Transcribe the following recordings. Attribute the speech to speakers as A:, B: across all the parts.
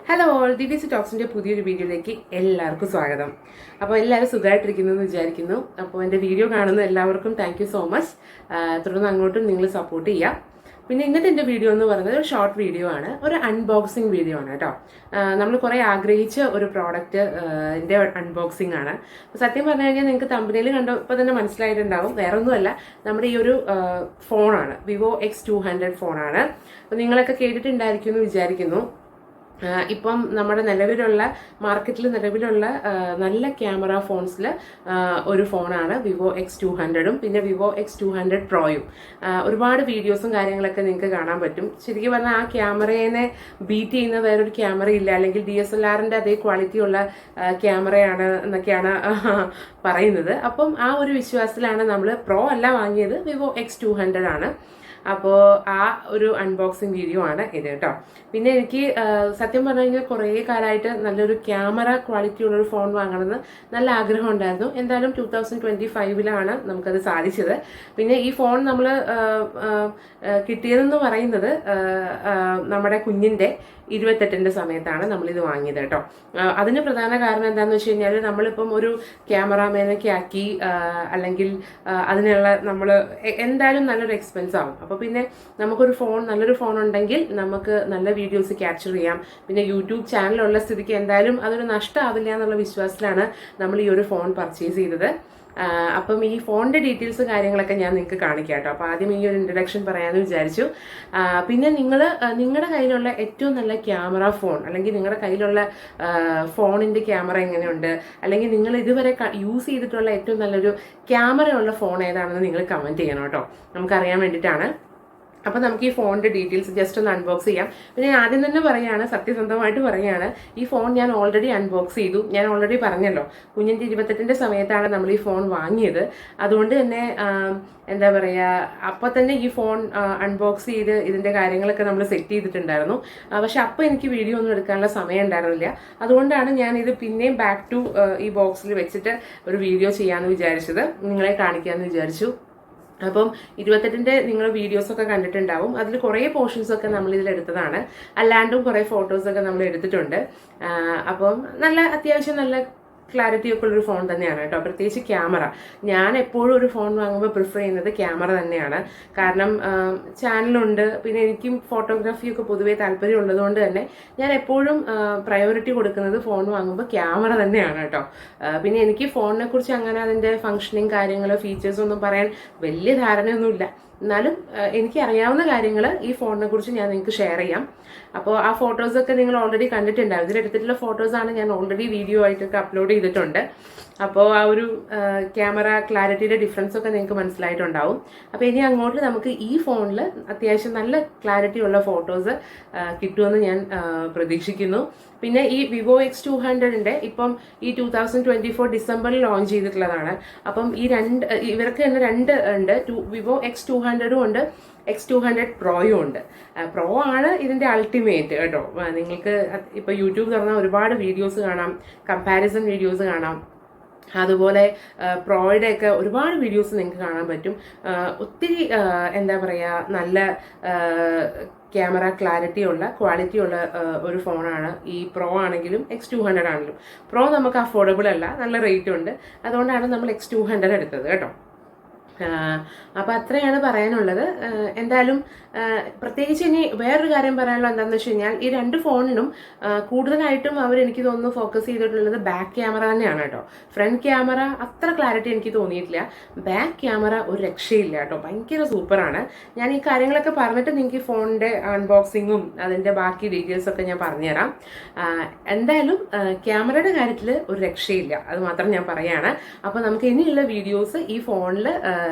A: Hello all Divas ടോക്സിൻ്റെ പുതിയൊരു വീഡിയോയിലേക്ക് എല്ലാവർക്കും സ്വാഗതം. അപ്പോൾ എല്ലാവരും സുഖമായിട്ടിരിക്കുന്നു എന്ന് വിചാരിക്കുന്നു. അപ്പോൾ എൻ്റെ വീഡിയോ കാണുന്ന എല്ലാവർക്കും താങ്ക് യു സോ മച്ച്. തുടർന്ന് അങ്ങോട്ടും നിങ്ങൾ സപ്പോർട്ട് ചെയ്യാം. പിന്നെ ഇന്നത്തെ എൻ്റെ വീഡിയോ എന്ന് പറയുന്നത് ഒരു ഷോർട്ട് വീഡിയോ ആണ്, ഒരു അൺബോക്സിങ് വീഡിയോ ആണ് കേട്ടോ. നമ്മൾ കുറേ ആഗ്രഹിച്ച ഒരു പ്രോഡക്റ്റ് എൻ്റെ അൺബോക്സിങ് ആണ്. സത്യം പറഞ്ഞു കഴിഞ്ഞാൽ നിങ്ങൾക്ക് തമ്പനയിൽ കണ്ടപ്പോൾ തന്നെ മനസ്സിലായിട്ടുണ്ടാവും, വേറെ ഒന്നുമല്ല, നമ്മുടെ ഈ ഒരു ഫോണാണ്, വിവോ X200 ഫോണാണ്. അപ്പോൾ നിങ്ങളൊക്കെ കേട്ടിട്ടുണ്ടായിരിക്കും എന്ന് വിചാരിക്കുന്നു. ഇപ്പം നമ്മുടെ മാർക്കറ്റിൽ നിലവിലുള്ള നല്ല ക്യാമറ ഫോൺസിൽ ഒരു ഫോണാണ് വിവോ X200ഉം പിന്നെ വിവോ X200 പ്രോയും. ഒരുപാട് വീഡിയോസും കാര്യങ്ങളൊക്കെ നിങ്ങൾക്ക് കാണാൻ പറ്റും. ശരിക്കും പറഞ്ഞാൽ ആ ക്യാമറയെ ബീറ്റ് ചെയ്യുന്ന വേറൊരു ക്യാമറ ഇല്ല, അല്ലെങ്കിൽ DSLRൻ്റെ അതേ ക്വാളിറ്റിയുള്ള ക്യാമറയാണ് എന്നൊക്കെയാണ് പറയുന്നത്. അപ്പം ആ ഒരു വിശ്വാസത്തിലാണ് നമ്മൾ പ്രോ അല്ല വാങ്ങിയത്, വിവോ X200 ആണ്. അപ്പോൾ ആ ഒരു അൺബോക്സിങ് വീഡിയോ ആണ് ഇത് കേട്ടോ. പിന്നെ എനിക്ക് സത്യം പറഞ്ഞു കഴിഞ്ഞാൽ കുറേ കാലമായിട്ട് നല്ലൊരു ക്യാമറ ക്വാളിറ്റി ഉള്ളൊരു ഫോൺ വാങ്ങണമെന്ന് നല്ല ആഗ്രഹം ഉണ്ടായിരുന്നു. എന്തായാലും 2025 നമുക്കത് സാധിച്ചത്. പിന്നെ ഈ ഫോൺ നമ്മൾ കിട്ടിയതെന്ന് പറയുന്നത് നമ്മുടെ കുഞ്ഞിൻ്റെ 28ൻ്റെ സമയത്താണ് നമ്മളിത് വാങ്ങിയത് കേട്ടോ. അതിന് പ്രധാന കാരണം എന്താണെന്ന് വെച്ച് കഴിഞ്ഞാൽ, നമ്മളിപ്പം ഒരു ക്യാമറാമാനൊക്കെ ആക്കി അല്ലെങ്കിൽ അതിനുള്ള നമ്മൾ എന്തായാലും നല്ലൊരു എക്സ്പെൻസ് ആവും. അപ്പോൾ പിന്നെ നമുക്കൊരു നല്ലൊരു ഫോൺ ഉണ്ടെങ്കിൽ നമുക്ക് നല്ല വീഡിയോസ് ക്യാപ്ചർ ചെയ്യാം. പിന്നെ യൂട്യൂബ് ചാനലുള്ള സ്ഥിതിക്ക് എന്തായാലും അതൊരു നഷ്ടമാവില്ല എന്നുള്ള വിശ്വാസത്തിലാണ് നമ്മൾ ഈ ഒരു ഫോൺ പർച്ചേസ് ചെയ്തത്. അപ്പം ഈ ഫോണിൻ്റെ ഡീറ്റെയിൽസ് കാര്യങ്ങളൊക്കെ ഞാൻ നിങ്ങൾക്ക് കാണിക്കാം കേട്ടോ. അപ്പോൾ ആദ്യം ഈ ഒരു ഇൻട്രഡക്ഷൻ പറയാമെന്ന് വിചാരിച്ചു. പിന്നെ നിങ്ങളുടെ കയ്യിലുള്ള ഏറ്റവും നല്ല ക്യാമറ ഫോൺ, അല്ലെങ്കിൽ നിങ്ങളുടെ കയ്യിലുള്ള ഫോണിൻ്റെ ക്യാമറ എങ്ങനെയുണ്ട്, അല്ലെങ്കിൽ നിങ്ങൾ ഇതുവരെ യൂസ് ചെയ്തിട്ടുള്ള ഏറ്റവും നല്ലൊരു ക്യാമറയുള്ള ഫോൺ ഏതാണെന്ന് നിങ്ങൾ കമൻറ്റ് ചെയ്യണം കേട്ടോ, നമുക്കറിയാൻ വേണ്ടിയിട്ടാണ്. അപ്പോൾ നമുക്ക് ഈ ഫോണിൻ്റെ ഡീറ്റെയിൽസ് ജസ്റ്റ് ഒന്ന് അൺബോക്സ് ചെയ്യാം. പിന്നെ ഞാൻ ആദ്യം തന്നെ പറയുകയാണ്, സത്യസന്ധമായിട്ട് പറയുകയാണ്, ഈ ഫോൺ ഞാൻ ഓൾറെഡി അൺബോക്സ് ചെയ്തു. ഞാൻ ഓൾറെഡി പറഞ്ഞല്ലോ, കുഞ്ഞിൻ്റെ 28ൻ്റെ സമയത്താണ് നമ്മൾ ഈ ഫോൺ വാങ്ങിയത്. അതുകൊണ്ട് തന്നെ എന്താ പറയുക, അപ്പോൾ തന്നെ ഈ ഫോൺ അൺബോക്സ് ചെയ്ത് ഇതിൻ്റെ കാര്യങ്ങളൊക്കെ നമ്മൾ സെറ്റ് ചെയ്തിട്ടുണ്ടായിരുന്നു. പക്ഷെ അപ്പോൾ എനിക്ക് വീഡിയോ ഒന്നും എടുക്കാനുള്ള സമയം ഉണ്ടായിരുന്നില്ല. അതുകൊണ്ടാണ് ഞാനിത് പിന്നെയും ബാക്ക് ടു ഈ ബോക്സിൽ വെച്ചിട്ട് ഒരു വീഡിയോ ചെയ്യാമെന്ന് വിചാരിച്ചത്, നിങ്ങളെ കാണിക്കാമെന്ന് വിചാരിച്ചു. അപ്പം 28ൻ്റെ നിങ്ങൾ വീഡിയോസൊക്കെ കണ്ടിട്ടുണ്ടാവും. അതിൽ കുറേ പോർഷൻസൊക്കെ നമ്മൾ ഇതിലെടുത്തതാണ്, അല്ലാണ്ടും കുറേ ഫോട്ടോസൊക്കെ നമ്മൾ എടുത്തിട്ടുണ്ട്. അപ്പം അത്യാവശ്യം നല്ല ക്ലാരിറ്റി ഒക്കെ ഉള്ളൊരു ഫോൺ തന്നെയാണ് കേട്ടോ. പ്രത്യേകിച്ച് ക്യാമറ, ഞാൻ എപ്പോഴും ഒരു ഫോൺ വാങ്ങുമ്പോൾ പ്രിഫർ ചെയ്യുന്നത് ക്യാമറ തന്നെയാണ്. കാരണം ചാനലുണ്ട്, പിന്നെ എനിക്കും ഫോട്ടോഗ്രാഫിയൊക്കെ പൊതുവേ താല്പര്യം ഉള്ളതുകൊണ്ട് തന്നെ ഞാൻ എപ്പോഴും പ്രയോറിറ്റി കൊടുക്കുന്നത് ഫോൺ വാങ്ങുമ്പോൾ ക്യാമറ തന്നെയാണ് കേട്ടോ. പിന്നെ എനിക്ക് ഫോണിനെ കുറിച്ച് അങ്ങനെ അതിൻ്റെ ഫങ്ഷനിങ് കാര്യങ്ങൾ ഫീച്ചേഴ്സൊന്നും പറയാൻ വലിയ ധാരണയൊന്നുമില്ല. എന്നാലും എനിക്ക് അറിയാവുന്ന കാര്യങ്ങൾ ഈ ഫോണിനെ കുറിച്ച് ഞാൻ നിങ്ങൾക്ക് ഷെയർ ചെയ്യാം. അപ്പോൾ ആ ഫോട്ടോസൊക്കെ നിങ്ങൾ ഓൾറെഡി കണ്ടിട്ടുണ്ടാവും. ഇതിലെടുത്തിട്ടുള്ള ഫോട്ടോസാണ് ഞാൻ ഓൾറെഡി വീഡിയോ ആയിട്ടൊക്കെ അപ്ലോഡ് ചെയ്തിട്ടുണ്ട്. അപ്പോൾ ആ ഒരു ക്യാമറ ക്ലാരിറ്റിയുടെ ഡിഫറൻസ് ഒക്കെ നിങ്ങൾക്ക് മനസ്സിലായിട്ടുണ്ടാവും. അപ്പോൾ ഇനി അങ്ങോട്ട് നമുക്ക് ഈ ഫോണിൽ അത്യാവശ്യം നല്ല ക്ലാരിറ്റി ഉള്ള ഫോട്ടോസ് കിട്ടുമെന്ന് ഞാൻ പ്രതീക്ഷിക്കുന്നു. പിന്നെ ഈ വിവോ X200ൻ്റെ ഇപ്പം ഈ 2024 ഡിസംബറിൽ ലോഞ്ച് ചെയ്തിട്ടുള്ളതാണ്. അപ്പം ഇവർക്ക് തന്നെ രണ്ട് ഉണ്ട്, വിവോ X200ഉം ഉണ്ട്, X200 പ്രോയും ഉണ്ട്. പ്രോ ആണ് ഇതിൻ്റെ അൾട്ടിമേറ്റ് കേട്ടോ. നിങ്ങൾക്ക് ഇപ്പോൾ യൂട്യൂബ് തുറന്നാൽ ഒരുപാട് വീഡിയോസ് കാണാം, കമ്പാരിസൺ വീഡിയോസ് കാണാം. അതുപോലെ പ്രോയുടെയൊക്കെ ഒരുപാട് വീഡിയോസ് നിങ്ങൾക്ക് കാണാൻ പറ്റും. ഒത്തിരി എന്താ പറയുക, നല്ല ക്യാമറ ക്വാളിറ്റി ഉള്ള ഒരു ഫോണാണ് ഈ പ്രോ ആണെങ്കിലും X200 ആണെങ്കിലും. പ്രോ നമുക്ക് അഫോർഡബിൾ അല്ല, നല്ല റേറ്റ് ഉണ്ട്. അതുകൊണ്ടാണ് നമ്മൾ X200 എടുത്തത് കേട്ടോ. അപ്പോൾ അത്രയാണ് പറയാനുള്ളത്. എന്തായാലും പ്രത്യേകിച്ച് ഇനി വേറൊരു കാര്യം പറയാനുള്ളത് എന്താണെന്ന് വെച്ച് കഴിഞ്ഞാൽ, ഈ രണ്ട് ഫോണിനും കൂടുതലായിട്ടും എനിക്ക് തോന്നുന്നു ഫോക്കസ് ചെയ്തിട്ടുള്ളത് ബാക്ക് ക്യാമറ തന്നെയാണ് കേട്ടോ. ഫ്രണ്ട് ക്യാമറ അത്ര ക്ലാരിറ്റി എനിക്ക് തോന്നിയിട്ടില്ല. ബാക്ക് ക്യാമറ ഒരു രക്ഷയില്ല കേട്ടോ, ഭയങ്കര സൂപ്പറാണ്. ഞാൻ ഈ കാര്യങ്ങളൊക്കെ പറഞ്ഞിട്ട് നിങ്ങൾക്ക് ഈ ഫോണിൻ്റെ അൺബോക്സിങ്ങും അതിൻ്റെ ബാക്കി ഡീറ്റെയിൽസൊക്കെ ഞാൻ പറഞ്ഞുതരാം. എന്തായാലും ക്യാമറയുടെ കാര്യത്തിൽ ഒരു രക്ഷയില്ല, അത് മാത്രം ഞാൻ പറയുകയാണ്. അപ്പോൾ നമുക്ക് ഇനിയുള്ള വീഡിയോസ് ഈ ഫോണിൽ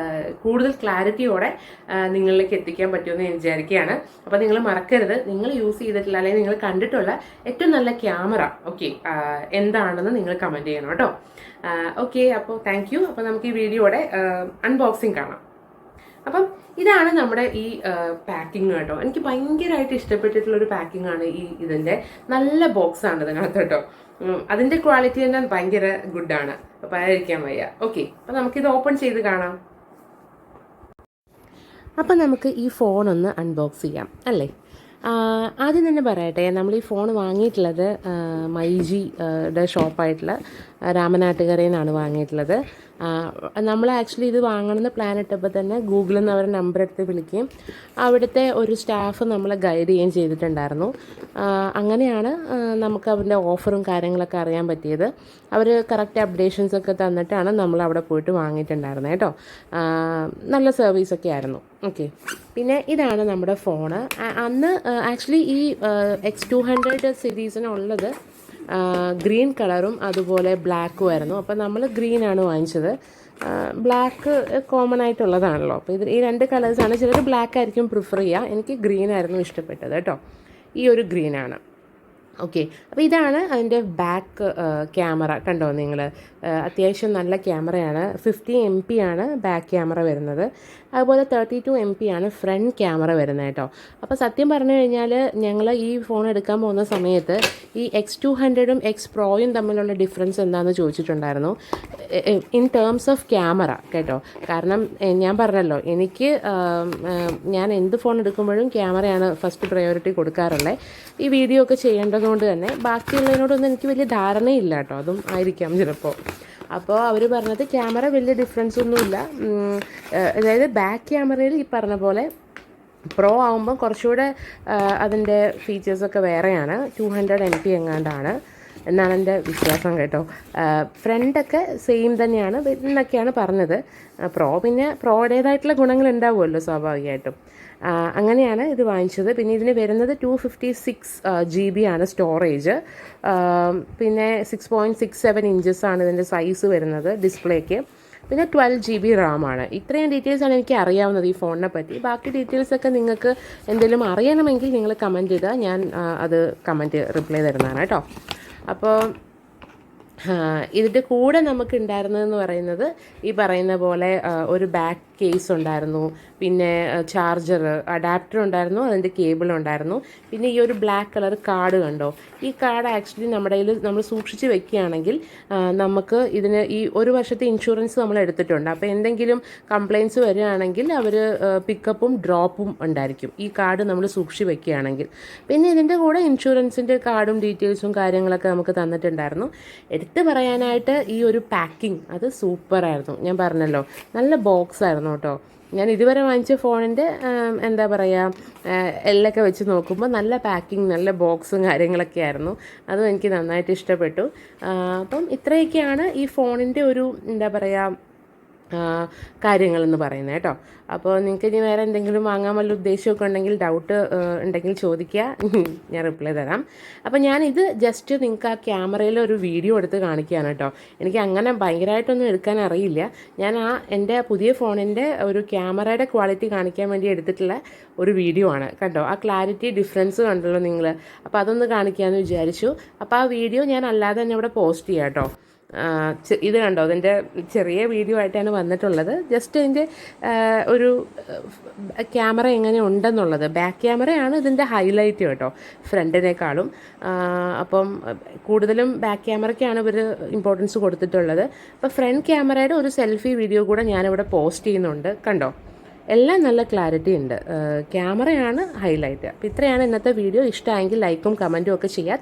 A: കൂടുതൽ ക്ലാരിറ്റിയോടെ നിങ്ങളിലേക്ക് എത്തിക്കാൻ പറ്റുമെന്ന് ഞാൻ വിചാരിക്കുകയാണ്. അപ്പോൾ നിങ്ങൾ മറക്കരുത്, നിങ്ങൾ യൂസ് ചെയ്തിട്ടുള്ള അല്ലെങ്കിൽ നിങ്ങൾ കണ്ടിട്ടുള്ള ഏറ്റവും നല്ല ക്യാമറ എന്താണെന്ന് നിങ്ങൾ കമൻറ്റ് ചെയ്യണം കേട്ടോ. ഓക്കെ, അപ്പോൾ താങ്ക് യു. അപ്പോൾ നമുക്ക് ഈ വീഡിയോയുടെ അൺബോക്സിങ് കാണാം. അപ്പം ഇതാണ് നമ്മുടെ ഈ പാക്കിങ് കേട്ടോ. എനിക്ക് ഭയങ്കരമായിട്ട് ഇഷ്ടപ്പെട്ടിട്ടുള്ളൊരു പാക്കിംഗ് ആണ് ഇതിൻ്റെ. നല്ല ബോക്സാണ് ഇതിനകത്ത് കേട്ടോ. അതിൻ്റെ ക്വാളിറ്റി തന്നെ ഭയങ്കര ഗുഡാണ്, പറയാതിരിക്കാൻ വയ്യ. ഓക്കെ, അപ്പം നമുക്കിത് ഓപ്പൺ ചെയ്ത് കാണാം. അപ്പം നമുക്ക് ഈ ഫോൺ ഒന്ന് അൺബോക്സ് ചെയ്യാം അല്ലേ. ആദ്യം തന്നെ പറയട്ടെ, നമ്മൾ ഈ ഫോൺ വാങ്ങിയിട്ടുള്ളത് മൈജിയുടെ ഷോപ്പായിട്ടുള്ള രാമനാട്ടുകരയിൽ നിന്നാണ് വാങ്ങിയിട്ടുള്ളത്. നമ്മൾ ആക്ച്വലി ഇത് വാങ്ങണമെന്ന് പ്ലാൻ ഇട്ടപ്പോൾ തന്നെ ഗൂഗിളിൽ നിന്ന് അവരുടെ നമ്പർ എടുത്ത് വിളിക്കുകയും അവിടുത്തെ ഒരു സ്റ്റാഫ് നമ്മളെ ഗൈഡ് ചെയ്യുകയും ചെയ്തിട്ടുണ്ടായിരുന്നു. അങ്ങനെയാണ് നമുക്ക് അവരുടെ ഓഫറും കാര്യങ്ങളൊക്കെ അറിയാൻ പറ്റിയത്. അവർ കറക്റ്റ് അപ്ഡേഷൻസ് ഒക്കെ തന്നിട്ടാണ് നമ്മൾ അവിടെ പോയിട്ട് വാങ്ങിയിട്ടുണ്ടായിരുന്നത് കേട്ടോ. നല്ല സർവീസൊക്കെ ആയിരുന്നു. ഓക്കെ, പിന്നെ ഇതാണ് നമ്മുടെ ഫോണ്. അന്ന് ആക്ച്വലി ഈ X200 സീരീസിനുള്ളത് ഗ്രീൻ കളറും അതുപോലെ ബ്ലാക്കും ആയിരുന്നു. അപ്പോൾ നമ്മൾ ഗ്രീനാണ് വാങ്ങിച്ചത്. ബ്ലാക്ക് കോമൺ ആയിട്ടുള്ളതാണല്ലോ. അപ്പോൾ ഈ രണ്ട് കളേഴ്സാണ്. ചിലർ ബ്ലാക്ക് ആയിരിക്കും പ്രിഫർ ചെയ്യുക. എനിക്ക് ഗ്രീൻ ആയിരുന്നു ഇഷ്ടപ്പെട്ടത് കേട്ടോ. ഈ ഒരു ഗ്രീനാണ്. ഓക്കെ, അപ്പോൾ ഇതാണ് അതിൻ്റെ ബാക്ക് ക്യാമറ. കണ്ടോ നിങ്ങൾ? അത്യാവശ്യം നല്ല ക്യാമറയാണ്. 50 MP ആണ് ബാക്ക് ക്യാമറ വരുന്നത്. അതുപോലെ 32 MP ആണ് ഫ്രണ്ട് ക്യാമറ വരുന്നത് കേട്ടോ. അപ്പോൾ സത്യം പറഞ്ഞു കഴിഞ്ഞാൽ ഞങ്ങൾ ഈ ഫോൺ എടുക്കാൻ പോകുന്ന സമയത്ത് ഈ X200ഉം X Proയും തമ്മിലുള്ള ഡിഫറൻസ് എന്താണെന്ന് ചോദിച്ചിട്ടുണ്ടായിരുന്നു ഇൻ ടേംസ് ഓഫ് ക്യാമറ കേട്ടോ. കാരണം ഞാൻ പറഞ്ഞല്ലോ, എനിക്ക് ഞാൻ എന്ത് ഫോൺ എടുക്കുമ്പോഴും ക്യാമറയാണ് ഫസ്റ്റ് പ്രയോറിറ്റി കൊടുക്കാറുള്ളത്. ഈ വീഡിയോ ഒക്കെ ചെയ്യേണ്ടതുകൊണ്ട് തന്നെ ബാക്കിയുള്ളതിനോടൊന്നും എനിക്ക് വലിയ ധാരണയില്ല കേട്ടോ. അതും ആയിരിക്കാം ചിലപ്പോൾ. അപ്പോൾ അവർ പറഞ്ഞത് ക്യാമറ വലിയ ഡിഫറൻസ് ഒന്നുമില്ല. അതായത് ബാക്ക് ക്യാമറയിൽ ഈ പറഞ്ഞ പോലെ പ്രോ ആകുമ്പോൾ കുറച്ചുകൂടെ അതിൻ്റെ ഫീച്ചേഴ്സൊക്കെ വേറെയാണ്. 200 MP എങ്ങാണ്ടാണ് എന്നാണ് എൻ്റെ വിശ്വാസം കേട്ടോ. ഫ്രണ്ടൊക്കെ സെയിം തന്നെയാണ് എന്നൊക്കെയാണ് പറഞ്ഞത്. പിന്നെ പ്രോയുടേതായിട്ടുള്ള ഗുണങ്ങൾ ഉണ്ടാവുമല്ലോ സ്വാഭാവികമായിട്ടും. അങ്ങനെയാണ് ഇത് വാങ്ങിച്ചത്. പിന്നെ ഇതിന് വരുന്നത് 256 GB ആണ് സ്റ്റോറേജ്. പിന്നെ 6.67 ഇഞ്ചസ് ആണ് ഇതിൻ്റെ സൈസ് വരുന്നത് ഡിസ്പ്ലേക്ക്. പിന്നെ 12 GB റാമാണ്. ഇത്രയും ഡീറ്റെയിൽസാണ് എനിക്ക് അറിയാവുന്നത് ഈ ഫോണിനെ പറ്റി. ബാക്കി ഡീറ്റെയിൽസൊക്കെ നിങ്ങൾക്ക് എന്തെങ്കിലും അറിയണമെങ്കിൽ നിങ്ങൾ കമൻറ്റ് ചെയ്താൽ ഞാൻ അത് റിപ്ലൈ തരുന്നതാണ് കേട്ടോ. അപ്പോൾ ഇതിൻ്റെ കൂടെ നമുക്ക് ഉണ്ടായിരുന്നതെന്ന് പറയുന്നത് ഈ പറയുന്ന പോലെ ഒരു ബാക്ക് കേസ് ഉണ്ടായിരുന്നു, പിന്നെ ചാർജർ അഡാപ്റ്റർ ഉണ്ടായിരുന്നു, അതിൻ്റെ കേബിൾ ഉണ്ടായിരുന്നു. പിന്നെ ഈ ഒരു ബ്ലാക്ക് കളർ കാർഡ് കണ്ടോ? ഈ കാർഡ് ആക്ച്വലി നമ്മുടെ കയ്യിൽ നമ്മൾ സൂക്ഷിച്ച് വെക്കുകയാണെങ്കിൽ നമുക്ക് ഇതിന് ഈ 1 വർഷത്തെ ഇൻഷുറൻസ് നമ്മൾ എടുത്തിട്ടുണ്ട്. അപ്പോൾ എന്തെങ്കിലും കംപ്ലയിൻറ്റ്സ് വരികയാണെങ്കിൽ അവർ പിക്കപ്പും ഡ്രോപ്പും ഉണ്ടായിരിക്കും ഈ കാർഡ് നമ്മൾ സൂക്ഷിച്ച് വെക്കുകയാണെങ്കിൽ. പിന്നെ ഇതിൻ്റെ കൂടെ ഇൻഷുറൻസിൻ്റെ കാർഡും ഡീറ്റെയിൽസും കാര്യങ്ങളൊക്കെ നമുക്ക് തന്നിട്ടുണ്ടായിരുന്നു. എടുത്ത് പറയാനായിട്ട് ഈ ഒരു പാക്കിംഗ് അത് സൂപ്പറായിരുന്നു. ഞാൻ പറഞ്ഞല്ലോ, നല്ല ബോക്സ് ആയിരുന്നു കേട്ടോ. ഞാൻ ഇതുവരെ വാങ്ങിച്ച ഫോണിൻ്റെ എന്താ പറയുക, എല്ലൊക്കെ വെച്ച് നോക്കുമ്പോൾ നല്ല പാക്കിംഗ്, നല്ല ബോക്സും കാര്യങ്ങളൊക്കെ ആയിരുന്നു. അതും എനിക്ക് നന്നായിട്ട് ഇഷ്ടപ്പെട്ടു. അപ്പം ഇത്രയൊക്കെയാണ് ഈ ഫോണിൻ്റെ ഒരു എന്താ പറയുക കാര്യങ്ങളെന്ന് പറയുന്നത് കേട്ടോ. അപ്പോൾ നിങ്ങൾക്ക് ഇനി വേറെ എന്തെങ്കിലും വാങ്ങാൻ വല്ല ഉദ്ദേശമൊക്കെ ഉണ്ടെങ്കിൽ, ഡൗട്ട് ഉണ്ടെങ്കിൽ ചോദിക്കുക, ഞാൻ റിപ്ലൈ തരാം. അപ്പോൾ ഞാനിത് ജസ്റ്റ് നിങ്ങൾക്ക് ആ ക്യാമറയിൽ ഒരു വീഡിയോ എടുത്ത് കാണിക്കുകയാണ് കേട്ടോ. എനിക്ക് അങ്ങനെ ഭയങ്കരമായിട്ടൊന്നും എടുക്കാൻ അറിയില്ല. ഞാൻ എൻ്റെ പുതിയ ഫോണിൻ്റെ ഒരു ക്യാമറയുടെ ക്വാളിറ്റി കാണിക്കാൻ വേണ്ടി എടുത്തിട്ടുള്ള ഒരു വീഡിയോ ആണ്. കണ്ടോ? ആ ക്ലാരിറ്റി ഡിഫറൻസ് കണ്ടല്ലോ നിങ്ങൾ. അപ്പോൾ അതൊന്ന് കാണിക്കാമെന്ന് വിചാരിച്ചു. അപ്പോൾ ആ വീഡിയോ ഞാൻ അല്ലാതെ തന്നെ ഇവിടെ പോസ്റ്റ് ചെയ്യാം കേട്ടോ. ഇത് കണ്ടോ? അതിൻ്റെ ചെറിയ വീഡിയോ ആയിട്ടാണ് വന്നിട്ടുള്ളത്. ജസ്റ്റ് അതിൻ്റെ ഒരു ക്യാമറ എങ്ങനെ ഉണ്ടെന്നുള്ളത്. ബാക്ക് ക്യാമറയാണ് ഇതിൻ്റെ ഹൈലൈറ്റ് കേട്ടോ ഫ്രണ്ടിനേക്കാളും. അപ്പം കൂടുതലും ബാക്ക് ക്യാമറയ്ക്കാണ് ഇവർ ഇമ്പോർട്ടൻസ് കൊടുത്തിട്ടുള്ളത്. അപ്പോൾ ഫ്രണ്ട് ക്യാമറയുടെ ഒരു സെൽഫി വീഡിയോ കൂടെ ഞാനിവിടെ പോസ്റ്റ് ചെയ്യുന്നുണ്ട്. കണ്ടോ? എല്ലാം നല്ല ക്ലാരിറ്റി ഉണ്ട്. ക്യാമറയാണ് ഹൈലൈറ്റ്. അപ്പോൾ ഇത്രയാണ് ഇന്നത്തെ വീഡിയോ. ഇഷ്ടമായെങ്കിൽ ലൈക്കും കമൻറ്റും ഒക്കെ ചെയ്യുക.